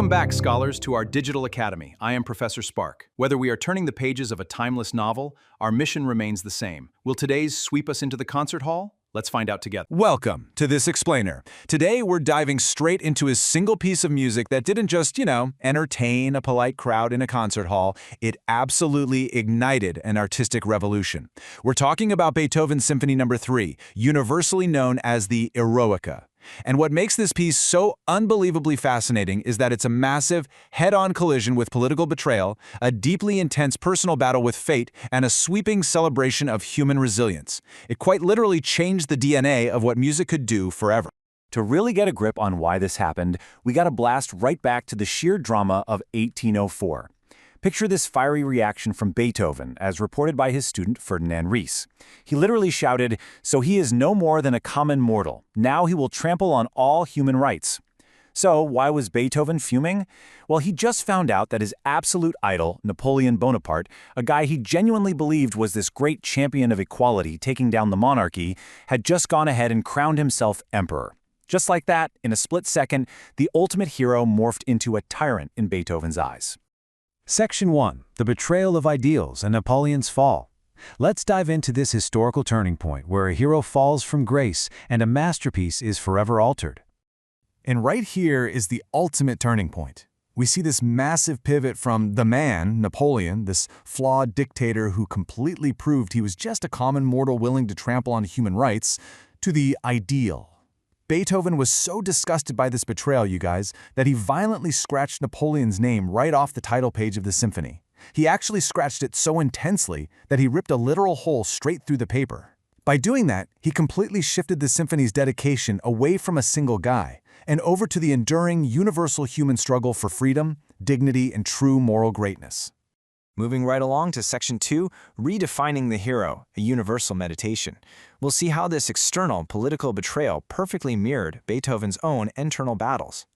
Welcome back, scholars, to our Digital Academy. I am Professor Spark. Whether we are turning the pages of a timeless novel, our mission remains the same. Will today's sweep us into the concert hall? Let's find out together. Welcome to this explainer. Today we're diving straight into a single piece of music that didn't just, entertain a polite crowd in a concert hall. It absolutely ignited an artistic revolution. We're talking about Beethoven's Symphony No. 3, universally known as the Eroica. And what makes this piece so unbelievably fascinating is that it's a massive, head-on collision with political betrayal, a deeply intense personal battle with fate, and a sweeping celebration of human resilience. It quite literally changed the DNA of what music could do forever. To really get a grip on why this happened, we got to blast right back to the sheer drama of 1804. Picture this fiery reaction from Beethoven, as reported by his student Ferdinand Ries. He literally shouted, "So he is no more than a common mortal. Now he will trample on all human rights." So why was Beethoven fuming? Well, he just found out that his absolute idol, Napoleon Bonaparte, a guy he genuinely believed was this great champion of equality taking down the monarchy, had just gone ahead and crowned himself emperor. Just like that, in a split second, the ultimate hero morphed into a tyrant in Beethoven's eyes. Section 1. The Betrayal of Ideals and Napoleon's Fall. Let's dive into this historical turning point where a hero falls from grace and a masterpiece is forever altered. And right here is the ultimate turning point. We see this massive pivot from the man, Napoleon, this flawed dictator who completely proved he was just a common mortal willing to trample on human rights, to the ideal. Beethoven was so disgusted by this betrayal, you guys, that he violently scratched Napoleon's name right off the title page of the symphony. He actually scratched it so intensely that he ripped a literal hole straight through the paper. By doing that, he completely shifted the symphony's dedication away from a single guy and over to the enduring, universal human struggle for freedom, dignity, and true moral greatness. Moving right along to Section 2, Redefining the Hero, a Universal Meditation. We'll see how this external political betrayal perfectly mirrored Beethoven's own internal battles.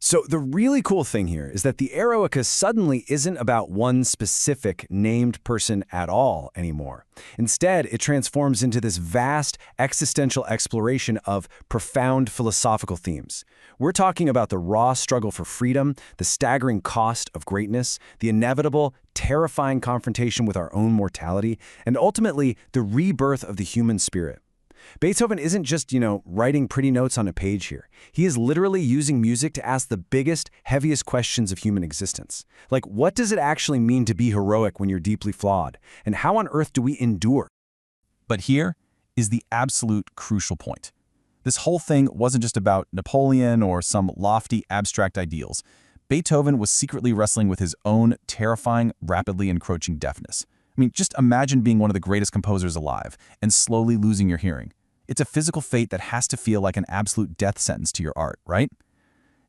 So the really cool thing here is that the Eroica suddenly isn't about one specific named person at all anymore. Instead, it transforms into this vast existential exploration of profound philosophical themes. We're talking about the raw struggle for freedom, the staggering cost of greatness, the inevitable, terrifying confrontation with our own mortality, and ultimately the rebirth of the human spirit. Beethoven isn't just, writing pretty notes on a page here. He is literally using music to ask the biggest, heaviest questions of human existence. Like, what does it actually mean to be heroic when you're deeply flawed? And how on earth do we endure? But here is the absolute crucial point. This whole thing wasn't just about Napoleon or some lofty, abstract ideals. Beethoven was secretly wrestling with his own terrifying, rapidly encroaching deafness. Just imagine being one of the greatest composers alive and slowly losing your hearing. It's a physical fate that has to feel like an absolute death sentence to your art, right?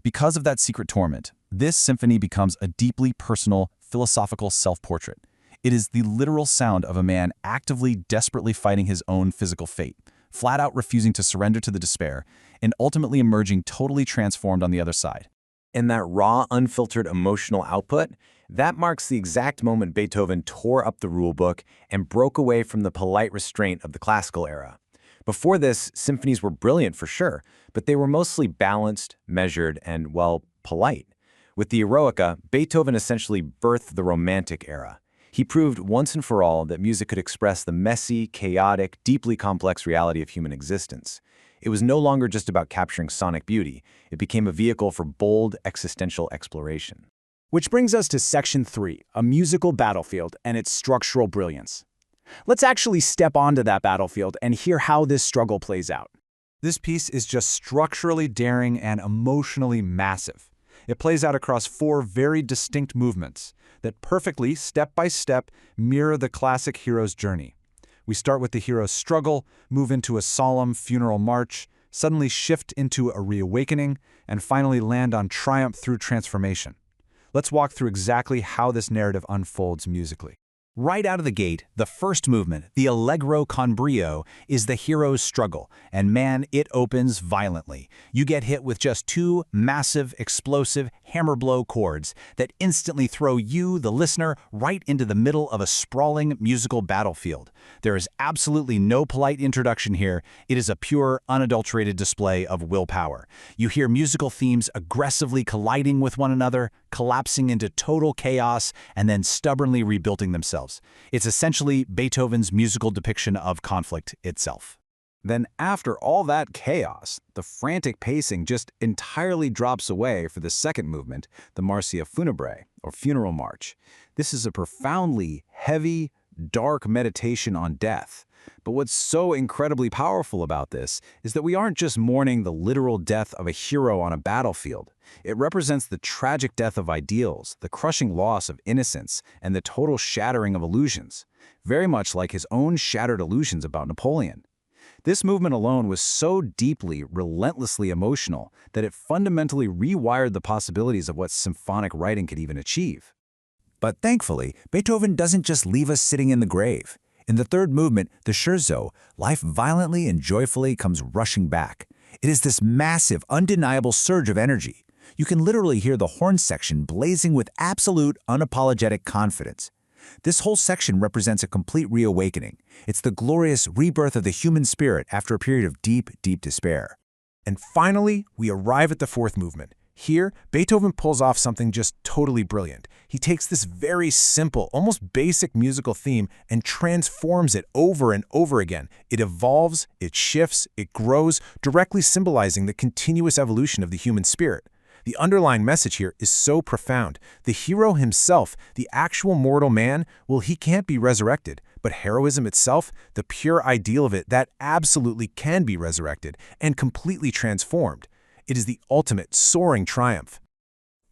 Because of that secret torment, this symphony becomes a deeply personal, philosophical self-portrait. It is the literal sound of a man actively, desperately fighting his own physical fate, flat out refusing to surrender to the despair, and ultimately emerging totally transformed on the other side. And that raw, unfiltered emotional output, that marks the exact moment Beethoven tore up the rulebook and broke away from the polite restraint of the classical era. Before this, symphonies were brilliant for sure, but they were mostly balanced, measured, and, polite. With the Eroica, Beethoven essentially birthed the Romantic era. He proved once and for all that music could express the messy, chaotic, deeply complex reality of human existence. It was no longer just about capturing sonic beauty. It became a vehicle for bold, existential exploration. Which brings us to Section 3, a musical battlefield and its structural brilliance. Let's actually step onto that battlefield and hear how this struggle plays out. This piece is just structurally daring and emotionally massive. It plays out across 4 very distinct movements that perfectly, step by step, mirror the classic hero's journey. We start with the hero's struggle, move into a solemn funeral march, suddenly shift into a reawakening, and finally land on triumph through transformation. Let's walk through exactly how this narrative unfolds musically. Right out of the gate, the first movement, the Allegro con brio, is the hero's struggle, and man, it opens violently. You get hit with just two massive, explosive, hammer blow chords that instantly throw you, the listener, right into the middle of a sprawling musical battlefield. There is absolutely no polite introduction here. It is a pure, unadulterated display of willpower. You hear musical themes aggressively colliding with one another, collapsing into total chaos, and then stubbornly rebuilding themselves. It's essentially Beethoven's musical depiction of conflict itself. Then after all that chaos, the frantic pacing just entirely drops away for the second movement, the Marcia Funebre, or Funeral March. This is a profoundly heavy, dark meditation on death. But what's so incredibly powerful about this is that we aren't just mourning the literal death of a hero on a battlefield. It represents the tragic death of ideals, the crushing loss of innocence, and the total shattering of illusions, very much like his own shattered illusions about Napoleon. This movement alone was so deeply, relentlessly emotional that it fundamentally rewired the possibilities of what symphonic writing could even achieve. But thankfully, Beethoven doesn't just leave us sitting in the grave. In the third movement, the Scherzo, life violently and joyfully comes rushing back. It is this massive, undeniable surge of energy. You can literally hear the horn section blazing with absolute, unapologetic confidence. This whole section represents a complete reawakening. It's the glorious rebirth of the human spirit after a period of deep, deep despair. And finally, we arrive at the fourth movement. Here, Beethoven pulls off something just totally brilliant. He takes this very simple, almost basic musical theme and transforms it over and over again. It evolves, it shifts, it grows, directly symbolizing the continuous evolution of the human spirit. The underlying message here is so profound. The hero himself, the actual mortal man, well, he can't be resurrected. But heroism itself, the pure ideal of it, that absolutely can be resurrected and completely transformed. It is the ultimate soaring triumph.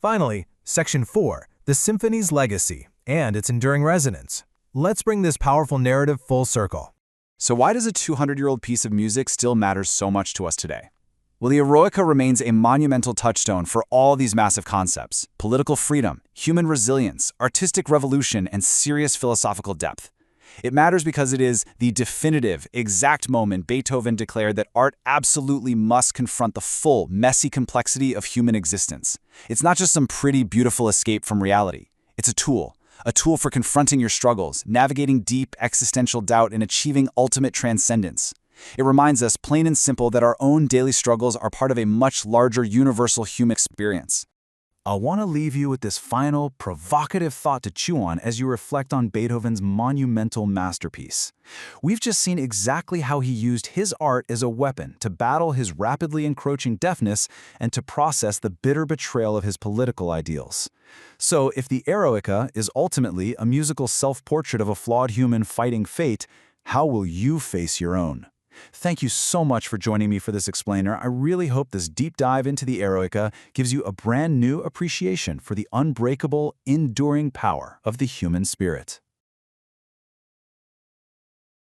Finally, Section 4, the symphony's legacy and its enduring resonance. Let's bring this powerful narrative full circle. So why does a 200-year-old piece of music still matter so much to us today? Well, the Eroica remains a monumental touchstone for all these massive concepts: political freedom, human resilience, artistic revolution, and serious philosophical depth. It matters because it is the definitive, exact moment Beethoven declared that art absolutely must confront the full, messy complexity of human existence. It's not just some pretty, beautiful escape from reality. It's a tool for confronting your struggles, navigating deep existential doubt, and achieving ultimate transcendence. It reminds us, plain and simple, that our own daily struggles are part of a much larger universal human experience. I want to leave you with this final, provocative thought to chew on as you reflect on Beethoven's monumental masterpiece. We've just seen exactly how he used his art as a weapon to battle his rapidly encroaching deafness and to process the bitter betrayal of his political ideals. So, if the Eroica is ultimately a musical self-portrait of a flawed human fighting fate, how will you face your own? Thank you so much for joining me for this explainer. I really hope this deep dive into the Eroica gives you a brand new appreciation for the unbreakable, enduring power of the human spirit.